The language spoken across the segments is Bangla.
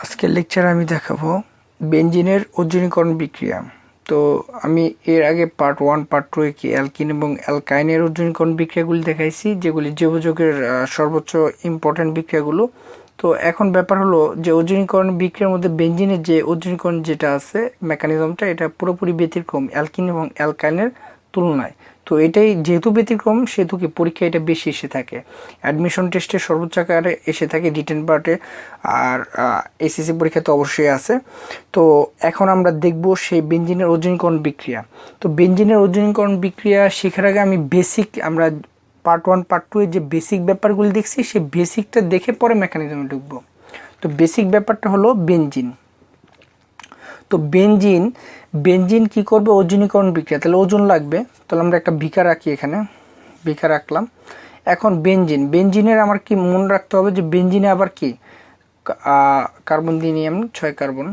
আজকের লেকচারে আমি দেখাবো বেনজিনের ওজোনীকরণ বিক্রিয়া। তো আমি এর আগে পার্ট 1 পার্ট 2 কি অ্যালকিন এবং অ্যালকাইনের ওজোনীকরণ বিক্রিয়াগুলি দেখাইছি, যেগুলি জৈব যৌগের সর্বোচ্চ ইম্পর্ট্যান্ট বিক্রিয়াগুলো। তো এখন ব্যাপার হলো যে ওজোনীকরণ বিক্রিয়ার মধ্যে বেনজিনের যে ওজোনীকরণ যেটা আছে মেকানিজমটা, এটা পুরোপুরি ব্যতিক্রম অ্যালকিন এবং অ্যালকাইনের তুলনায়। তো এটাই যেহেতু ব্যতিক্রম, সেহেতু কি পরীক্ষা এটা বেশি এসে থাকে, অ্যাডমিশন টেস্টে সর্বোচ্চ আকারে এসে থাকে, রিটেন পার্টে, আর এসএসসি পরীক্ষা তো অবশ্যই আছে। তো এখন আমরা দেখব সেই বেনজিনের ওজোনীকরণ বিক্রিয়া। তো বেনজিনের ওজোনীকরণ বিক্রিয়া শেখার আগে আমি আমরা পার্ট 1 পার্ট 2 এর যে বেসিক ব্যাপারগুলি দেখছি, সেই বেসিকটা দেখে পরে মেকানিজমে ঢুকবো। তো বেসিক ব্যাপারটা হলো বেনজিন। তো বেনজিন কি করবে? ওজোনীকরণ বিক্রিয়া। তাহলে ওজন লাগবে, তাহলে আমরা একটা বিকার রাখি, এখানে বিকার রাখলাম। এখন বেনজিনের আমার কি মনে রাখতে হবে যে বেনজিনে আবার কি কার্বন দিয়ে নিই আমি 6 কার্বন।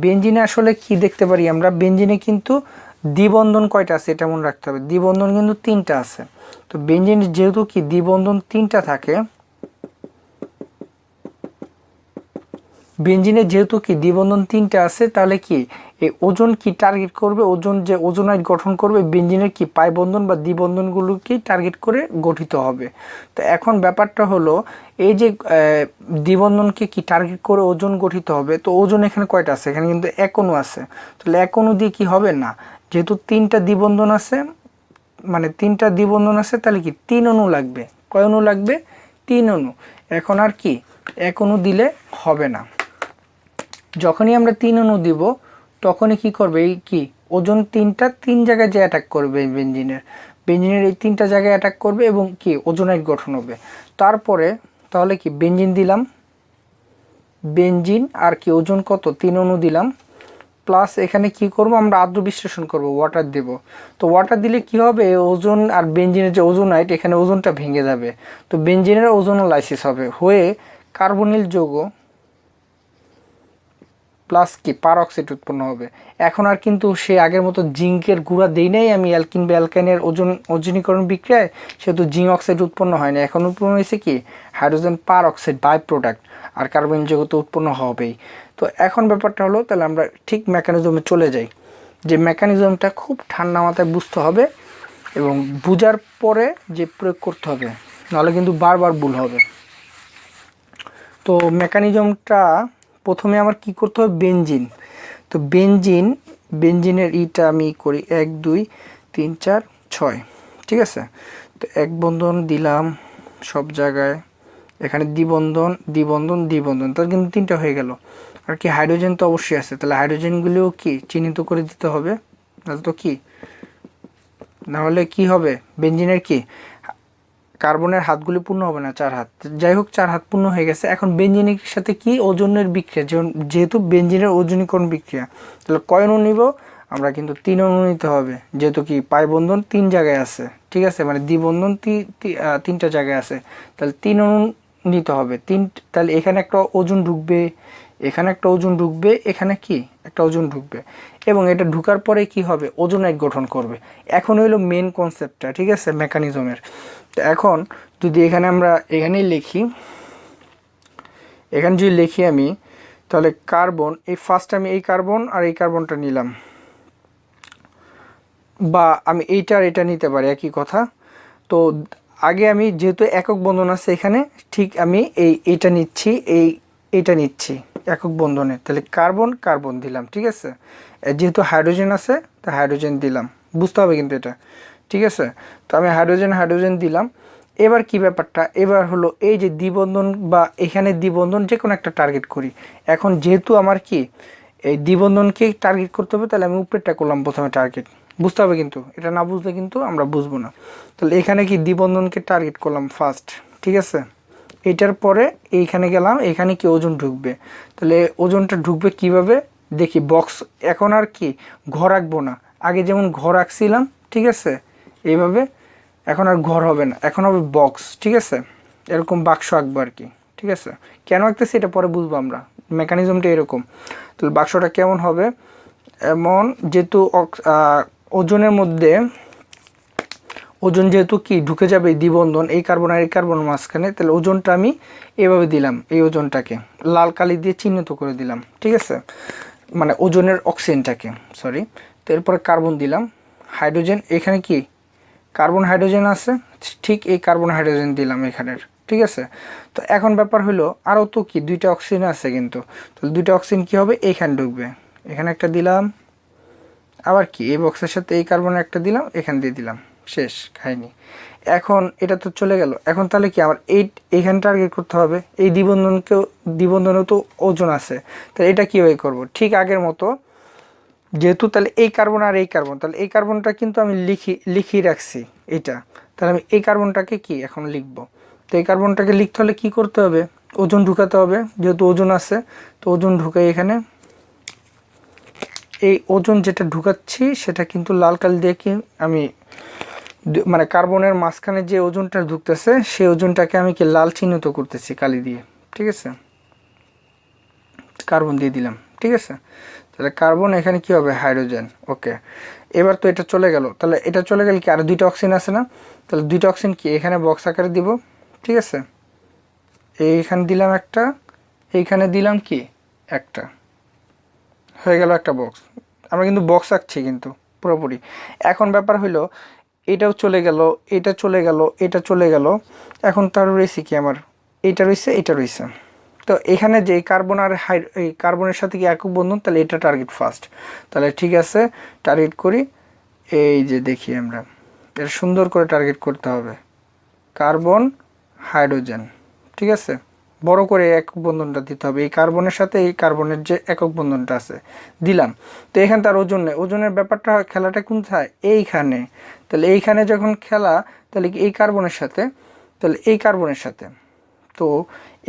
বেনজিনে আসলে কি দেখতে পারি আমরা? বেনজিনে কিন্তু দ্বিবন্ধন কয়টা আছে এটা মনে রাখতে হবে। দ্বিবন্ধন কিন্তু 3টা আছে। তো বেনজিনে যেহেতু কি দ্বিবন্ধন 3টা থাকে, বেনজিনে যেহেতু কি দ্বিবন্ধন 3টা আছে, তাহলে কি এই ওজন কি টার্গেট করবে? ওজন যে ওজোনাইড গঠন করবে বেনজিনের কি পাই বন্ধন বা দ্বিবন্ধনগুলোকেই টার্গেট করে গঠিত হবে। তো এখন ব্যাপারটা হলো এই যে দ্বিবন্ধনকে কি টার্গেট করে ওজন গঠিত হবে। তো ওজন এখানে কয়টা আছে? এখানে কিন্তু এক অণু আছে। তাহলে এক অণু দিয়ে কি হবে না, যেহেতু 3টা দ্বিবন্ধন আছে, মানে 3টা দ্বিবন্ধন আছে, তাহলে কি 3 অণু লাগবে। কয় অণু লাগবে? 3 অণু। এখন আর কি এক অণু দিলে হবে না। যখনই আমরা 3 অণু দিব, তখনই কি করবে? এই কি ওজন 3 জায়গায় যে অ্যাটাক করবে বেনজিনের এই 3টা জায়গায় অ্যাটাক করবে এবং কি ওজোনাইড গঠন হবে। তারপরে তাহলে কি বেনজিন দিলাম, বেনজিন আর কি ওজন কত? 3 অণু দিলাম, প্লাস এখানে কি করব? আমরা আদ্র বিশ্লেষণ করব, ওয়াটার দেব। তো ওয়াটার দিলে কি হবে? ওজন আর বেনজিনের যে ওজোনাইড, এখানে ওজনটা ভেঙে যাবে। তো বেনজিনের ওজোনোলাইসিস হবে, হয়ে কার্বনিল যৌগ প্লাস কি পারঅক্সাইড উৎপন্ন হবে। এখন আর কিন্তু সে আগের মতো জিঙ্কের গুঁড়া দেই নাই আমি অ্যালকিন বা অ্যালকাইনের ওজোনীকরণ বিক্রিয়ায়, সেহেতু জিঙ্ক অক্সাইড উৎপন্ন হয় না। এখন উৎপন্ন হয়েছে কি হাইড্রোজেন পারঅক্সাইড বাই প্রোডাক্ট, আর কার্বন যৌগ তো উৎপন্ন হবেই। তো এখন ব্যাপারটা হলো, তাহলে আমরা ঠিক মেকানিজমে চলে যাই, যে মেকানিজমটা খুব ঠান্ডা মাথায় বুঝতে হবে এবং বুঝার পরে যে প্রয়োগ করতে হবে, নাহলে কিন্তু বারবার ভুল হবে। তো মেকানিজমটা প্রথমে আমার কি করতে হবে? বেনজিন। তো বেনজিনের ইটা আমি করি 1 2 3 4 6, ঠিক আছে। তো এক বন্ধন দিলাম সব জায়গায়, এখানে দ্বিবন্ধন দ্বিবন্ধন দ্বিবন্ধন, তার কিন্তু 3টা হয়ে গেল। আর কি হাইড্রোজেন তো অবশ্যই আছে, তাহলে হাইড্রোজেনগুলিও কি চিহ্নিত করে দিতে হবে, নাহলে তো কি, নাহলে কি হবে? বেনজিনের কি কার্বনের হাতগুলি পূর্ণ হবে না, 4 হাত। যাই হোক, 4 হাত পূর্ণ হয়ে গেছে। এখন বেনজিনের সাথে কি ওজনের বিক্রিয়া, যেহেতু বেনজিনের ওজোনীকরণ বিক্রিয়া, তাহলে কয় অণু নিব? আমরা কিন্তু 3 অণু নিতে হবে, যেহেতু কি পাই বন্ধন 3 জায়গায় আছে, ঠিক আছে, মানে দ্বিবন্ধন 3টা জায়গায় আছে, তাহলে 3 অণু নিতে হবে। তাহলে এখানে একটা ওজন ঢুকবে, এখানে একটা ওজন ঢুকবে, এখানে কি একটা ওজন ঢুকবে, এবং এটা ঢুকার পরে কি হবে? ওজোনাইড গঠন করবে। এখন হইলো মেন কনসেপ্টটা, ঠিক আছে, মেকানিজমের। তো এখন যদি এখানে আমরা এখানেই লিখি, এখানে যদি লিখি আমি, তাহলে কার্বন, এই ফার্স্ট আমি এই কার্বন আর এই কার্বনটা নিলাম, বা আমি এইটা আর এটা নিতে পারি, একই কথা। তো আগে আমি যেহেতু একক বন্ধন আছে এখানে, ঠিক আমি এইটা নিচ্ছি, এইটা নিচ্ছি একক বন্ধনে, তাহলে কার্বন কার্বন দিলাম, ঠিক আছে। যেহেতু হাইড্রোজেন আছে, তা হাইড্রোজেন দিলাম, বুঝতে হবে কিন্তু এটা, ঠিক আছে। তো আমি হাইড্রোজেন দিলাম। এবার কি ব্যাপারটা? এবার হলো এই যে দ্বিবন্ধন বা এখানে দ্বিবন্ধন, যে কোনো একটা টার্গেট করি। এখন যেহেতু আমার কি এই দ্বিবন্ধনকে টার্গেট করতে হবে, তাহলে আমি উপরেরটা করলাম প্রথমে টার্গেট, বুঝতে হবে কিন্তু, এটা না বুঝলে কিন্তু আমরা বুঝবো না। তাহলে এখানে কি দ্বিবন্ধনকে টার্গেট করলাম ফার্স্ট, ঠিক আছে। এটার পরে এইখানে গেলাম, এখানে কি ওজন ঢুকবে, তাহলে ওজনটা ঢুকবে কিভাবে দেখি। বক্স, এখন আর কি ঘর আঁকবো না, আগে যেমন ঘর আঁকছিলাম, ঠিক আছে, এইভাবে। এখন আর ঘর হবে না, এখন হবে বক্স, ঠিক আছে, এরকম বাক্স আঁকবো আর কি, ঠিক আছে। কেন আঁকতেছি এটা পরে বুঝবো আমরা, মেকানিজমটা এরকম। তাহলে বাক্সটা কেমন হবে? এমন, যেহেতু ওজনের মধ্যে ওজন যেহেতু কি ঢুকে যাবে দ্বিবন্ধন এই কার্বন আর এই কার্বনের মাঝখানে, তাহলে ওজনটা আমি এভাবে দিলাম, এই ওজনটাকে লাল কালি দিয়ে চিহ্নিত করে দিলাম, ঠিক আছে, মানে ওজনের অক্সিজেনটাকে, সরি। তো এরপরে কার্বন দিলাম, হাইড্রোজেন এখানে কি কার্বন হাইড্রোজেন আছে, ঠিক এই কার্বন হাইড্রোজেন দিলাম এখানের, ঠিক আছে। তো এখন ব্যাপার হলো আরও তো কি দুইটা অক্সিজেন আছে কিন্তু, তাহলে দুইটা অক্সিজেন কী হবে এইখানে ঢুকবে, এখানে একটা দিলাম, আবার কি এই বক্সের সাথে এই কার্বনের একটা দিলাম, এখান দিয়ে দিলাম, শেষ খাইনি। এখন এটা তো চলে গেল, এখন তাহলে কি আমার এইখানে টার্গেট করতে হবে, এই দ্বিবন্ধনেও তো ওজন আছে, তাহলে এটা কীভাবে করবো, ঠিক আগের মতো, যেহেতু তাহলে এই কার্বন আর এই কার্বন, তাহলে এই কার্বনটা কিন্তু আমি লিখিয়ে রাখছি এটা, তাহলে আমি এই কার্বনটাকে কি এখন লিখব। তো এই কার্বনটাকে লিখতে হলে কি করতে হবে, ওজন ঢুকাতে হবে, যেহেতু ওজন আছে, তো ওজন ঢুকাই এখানে। এই ওজন যেটা ঢুকাচ্ছি সেটা কিন্তু লাল কালি দিয়ে কি আমি মানে কার্বনের মাঝখানে যে ওজনটা ঢুকতেছে সেই ওজনটাকে আমি কি লাল চিহ্নিত করতেছি কালি দিয়ে, ঠিক আছে, কার্বন দিয়ে দিলাম, ঠিক আছে। তাহলে কার্বন এখানে কি হবে হাইড্রোজেন, ওকে। এবার তো এটা চলে গেল, তাহলে এটা চলে গেলে কি আর দুইটা অক্সিজেন আছে না, তাহলে দুইটা অক্সিজেন কি এখানে বক্স আকারে দিব, ঠিক আছে, এইখানে দিলাম একটা, এইখানে দিলাম কি একটা, হয়ে গেল একটা বক্স। আমরা কিন্তু বক্স আঁকছি কিন্তু পুরোপুরি। এখন ব্যাপার হইলো এটাও চলে গেল, এটা চলে গেল, এটা চলে গেল, এখন তার রয়েছে কি আমার এইটা রয়েছে, এটা রয়েছে। তো এখানে যে কার্বন আর এই কার্বনের সাথে কি একক বন্ধন, তাহলে এটা টার্গেট ফার্স্ট, তাহলে ঠিক আছে টার্গেট করি। এই যে দেখি আমরা এটা সুন্দর করে টার্গেট করতে হবে, কার্বন হাইড্রোজেন, ঠিক আছে, বড় করে একক বন্ধনটা দিতে হবে, এই কার্বনের সাথে এই কার্বনের যে একক বন্ধনটা আছে দিলাম। তো এখানে তার ওজন নেই, ওজনের ব্যাপারটা খেলাটা কোথায় এইখানে, তাহলে এইখানে যখন খেলা তাহলে কি এই কার্বনের সাথে, তাহলে এই কার্বনের সাথে, তো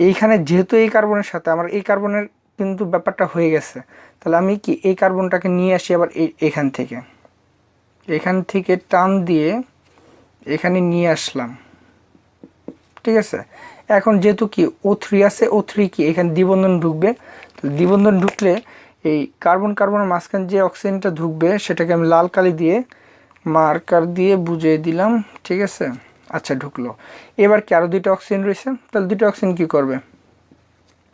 এইখানে যেহেতু এই কার্বনের সাথে আমার এই কার্বনের কিন্তু ব্যাপারটা হয়ে গেছে, তাহলে আমি কি এই কার্বনটাকে নিয়ে আসি আবার এখান থেকে টান দিয়ে এখানে নিয়ে আসলাম, ঠিক আছে। এখন যেহেতু কি O3 আছে, O3 কি এখানে দ্বিবন্ধন ঢুকবে, দ্বিবন্ধন ঢুকলে এই কার্বন কার্বনের মাঝখানে যে অক্সিজেনটা ঢুকবে সেটাকে আমি লাল কালি দিয়ে মার্কার দিয়ে বুঝিয়ে দিলাম, ঠিক আছে, আচ্ছা ঢুকলো। এবার কি আরও দুইটা অক্সিজেন রয়েছে, তাহলে দুইটা অক্সিজেন কী করবে,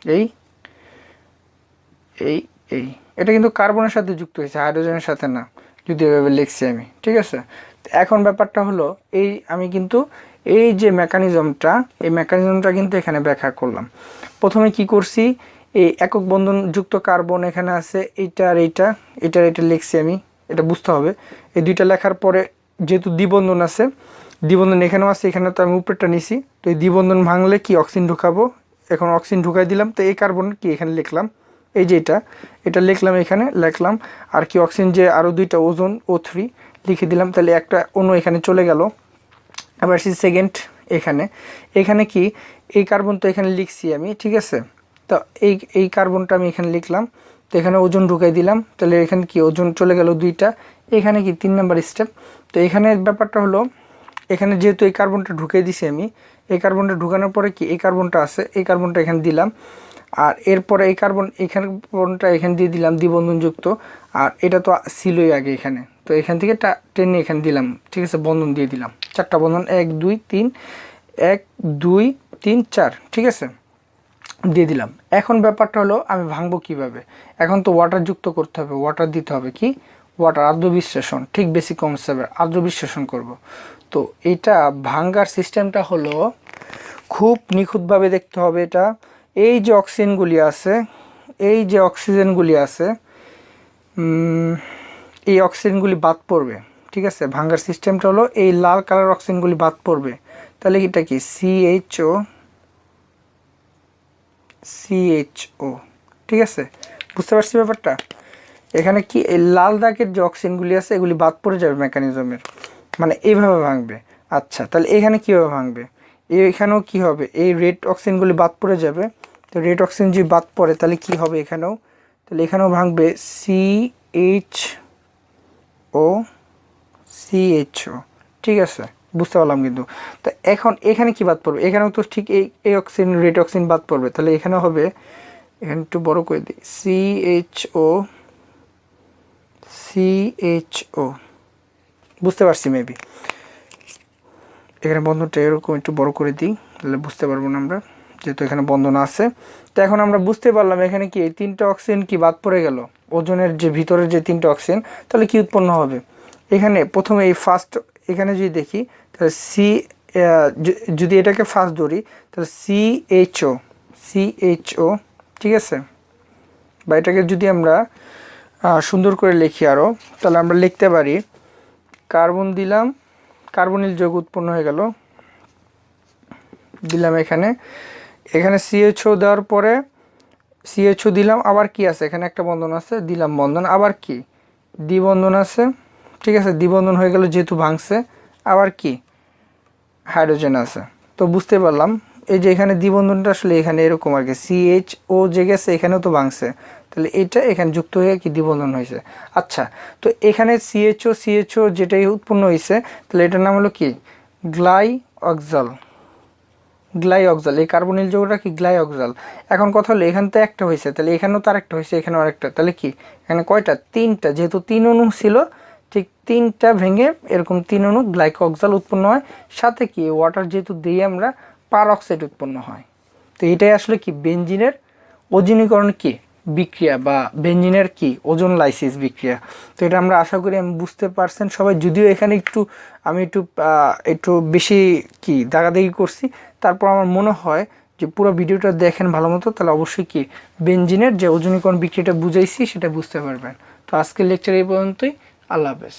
এই এই এই এটা কিন্তু কার্বনের সাথে যুক্ত হয়েছে, হাইড্রোজেনের সাথে না, যদি এভাবে লিখছি আমি, ঠিক আছে। এখন ব্যাপারটা হলো এই আমি কিন্তু এই যে মেকানিজমটা, এই মেকানিজমটা কিন্তু এখানে ব্যাখ্যা করলাম। প্রথমে কি করছি, এই একক বন্ধন যুক্ত কার্বন এখানে আছে, এইটা আর এটা লিখছি আমি, এটা বুঝতে হবে। এই দুইটা লেখার পরে যেহেতু দ্বিবন্ধন আছে, দ্বিবন্ধন এখানেও আছে, এখানে তো আমি উপরেরটা নিছি, তো এই দ্বিবন্ধন ভাঙলে কি অক্সিজেন ঢুকাবো, এখন অক্সিজেন ঢুকাই দিলাম, তো এই কার্বন কি এখানে লিখলাম, এই যে এটা লিখলাম, এখানে লিখলাম, আর কি অক্সিজেন যে আরও দুইটা ওজন O3 লিখে দিলাম, তাহলে একটা অণু এখানে চলে গেল। আবার আসি সেকেন্ড, এখানে কি এই কার্বন তো এখানে লিখছি আমি, ঠিক আছে, তো এই কার্বনটা আমি এখানে লিখলাম, তো এখানে ওজন ঢুকাই দিলাম, তাহলে এখানে কি ওজন চলে গেল দুইটা, এখানে কি 3 নাম্বার স্টেপ। তো এখানে ব্যাপারটা হলো এখানে যেহেতু এই কার্বনটা ঢুকিয়ে দিছি আমি, এই কার্বনটা ঢুকানোর পরে কি এই কার্বনটা আছে, এই কার্বনটা এখানে দিলাম, আর এরপরে এই কার্বনটা এখানে দিয়ে দিলাম দ্বিবন্ধনযুক্ত, আর এটা তো ছিলই আগে এখানে, তো এখান থেকে টেনে এখানে দিলাম, ঠিক আছে, বন্ধন দিয়ে দিলাম, 4টা বন্ধন 1 2 3 1 2 3 4, ঠিক আছে, দিয়ে দিলাম। এখন ব্যাপারটা হলো আমি ভাঙবো কিভাবে, এখন তো ওয়াটার যুক্ত করতে হবে, ওয়াটার দিতে হবে, কি ওয়াটার, আর্দ্র বিশ্লেষণ, ঠিক বেসিক কনসেপ্ট, আর্দ্র বিশ্লেষণ করব। তো এটা ভাঙ্গার সিস্টেমটা হলো খুব নিখুঁতভাবে দেখতে হবে। এটা এই যে অক্সিজেনগুলি আছে এই অক্সিজেনগুলি বাদ পড়বে, ঠিক আছে, ভাঙ্গার সিস্টেমটা হলো এই লাল কালার অক্সিজেনগুলি বাদ পড়বে, তাহলে এটা কি CHO, ঠিক আছে, বুঝতে পারছি ব্যাপারটা। এখানে কি এই লাল দাগের যে অক্সিজেনগুলি আছে এগুলি বাদ পড়ে যাবে মেকানিজমের, মানে এইভাবে ভাঙবে। আচ্ছা, তাহলে এখানে কীভাবে ভাঙবে, এখানেও কি হবে, এই রেড অক্সিজেনগুলি বাদ পড়ে যাবে, তো রেড অক্সিজেন যদি বাদ পড়ে তাহলে কি হবে এখানেও, তাহলে এখানেও ভাঙবে CHO, ঠিক আছে, বুঝতে পারলাম কিন্তু। তো এখন এখানে কি বাদ পড়বে, এখানেও তো ঠিক এই অক্সিজেন রেড অক্সিজেন বাদ পড়বে, তাহলে এখানেও হবে, এখানে একটু বড় করে দিই, CHO, বুঝতে পারছি মেবি। এখানে বন্ধনটা এরকম একটু বড় করে দিই, তাহলে বুঝতে পারবো না আমরা, যেহেতু এখানে বন্ধন আছে। তো এখন আমরা বুঝতে পারলাম এখানে কি এই 3টা অক্সিজেন কি বাদ পড়ে গেল, ওজনের যে ভিতরের যে 3টা অক্সিজেন, তাহলে কি উৎপন্ন হবে। এখানে প্রথমে এই ফার্স্ট, এখানে যদি দেখি তাহলে যদি এটাকে ফার্স্ট ধরি তাহলে সিএইচও, ঠিক আছে, বা এটাকে যদি আমরা সুন্দর করে লিখি আরও, তাহলে আমরা লিখতে পারি কার্বন দিলাম, কার্বনিল যৌগ উৎপন্ন হয়ে গেল, দিলাম এখানে, এখানে সিএইচও দেওয়ার পরে সিএইচও দিলাম, আবার কি আছে এখানে একটা বন্ধন আছে, দিলাম বন্ধন, আবার কি দ্বিবন্ধন আছে, ঠিক আছে, দ্বিবন্ধন হয়ে গেল যেহেতু ভাঙছে, আবার কি হাইড্রোজেন আছে। তো বুঝতে পারলাম এই যে এখানে দ্বিবন্ধনটা আসলে এখানে এরকম আর কি, সিএইচও যে গেছে এখানেও তো ভাঙছে, তাহলে এটা এখানে যুক্ত হয়ে কি দ্বিবন্ধন হয়েছে। আচ্ছা, তো এখানে সিএইচও যেটাই উৎপন্ন হয়েছে, তাহলে এটার নাম হলো কি গ্লাইঅক্সাল, এই কার্বনিল যৌগটা কি গ্লাইঅক্সাল। এখন কথা হলো এখানে তো একটা হয়েছে, তাহলে এখানেও তো আরেকটা হয়েছে, এখানেও আরেকটা, তাহলে কি এখানে কয়টা, 3টা, যেহেতু 3 অণু ছিল, ঠিক 3টা ভেঙে এরকম 3 অণু গ্লাইকোঅক্সাল উৎপন্ন হয়, সাথে কি ওয়াটার যেহেতু দিই আমরা পারঅক্সাইড উৎপন্ন হয়। তো এটাই আসলে কি বেনজিনের ওজোনীকরণ কি বিক্রিয়া, বা বেনজিনের কি ওজোনলাইসিস বিক্রিয়া। তো এটা আমরা আশা করি আমি বুঝতে পারছেন সবাই, যদিও এখানে আমি একটু বেশি কি দাগাদাগি করছি, তারপর আমার মনে হয় যে পুরো ভিডিওটা দেখেন ভালো মতো, তাহলে অবশ্যই কি বেনজিনের যে ওজোনীকরণ বিক্রিয়াটা বুঝাইছি সেটা বুঝতে পারবেন। তো আজকের লেকচার এই পর্যন্তই, আল্লাহ হাফেজ।